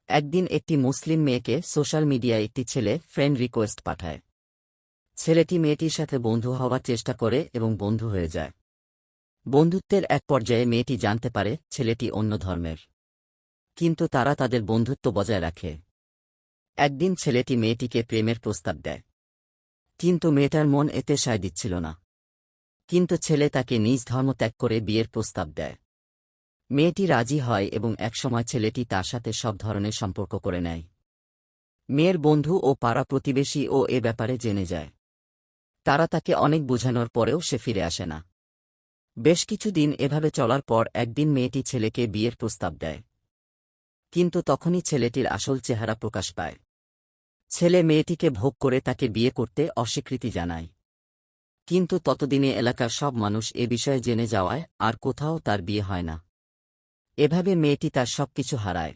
একদিন একটি মুসলিম মেয়েকে সোশ্যাল মিডিয়ায় একটি ছেলে ফ্রেন্ড রিকোয়েস্ট পাঠায়। ছেলেটি মেয়েটির সাথে বন্ধু হওয়ার চেষ্টা করে এবং বন্ধু হয়ে যায়। বন্ধুত্বের এক পর্যায়ে মেয়েটি জানতে পারে ছেলেটি অন্য ধর্মের, কিন্তু তারা তাদের বন্ধুত্ব বজায় রাখে। একদিন ছেলেটি মেয়েটিকে প্রেমের প্রস্তাব দেয়, কিন্তু মেয়েটার মন এতে সায় দিচ্ছিল না। কিন্তু ছেলে তাকে নিজ ধর্ম ত্যাগ করে বিয়ের প্রস্তাব দেয়। মেয়েটি রাজি হয় এবং একসময় ছেলেটি তার সাথে সব ধরনের সম্পর্ক করে নেয়। মেয়ের বন্ধু ও পাড়া প্রতিবেশীও এ ব্যাপারে জেনে যায়। তারা তাকে অনেক বোঝানোর পরেও সে ফিরে আসে না। বেশ কিছুদিন এভাবে চলার পর একদিন মেয়েটি ছেলেকে বিয়ের প্রস্তাব দেয়, কিন্তু তখনই ছেলেটির আসল চেহারা প্রকাশ পায়। ছেলে মেয়েটিকে ভোগ করে তাকে বিয়ে করতে অস্বীকৃতি জানায়, কিন্তু ততদিনে এলাকার সব মানুষ এ বিষয়ে জেনে যাওয়ায় আর কোথাও তার বিয়ে হয় না। এভাবে মেয়েটি তার সবকিছু হারায়।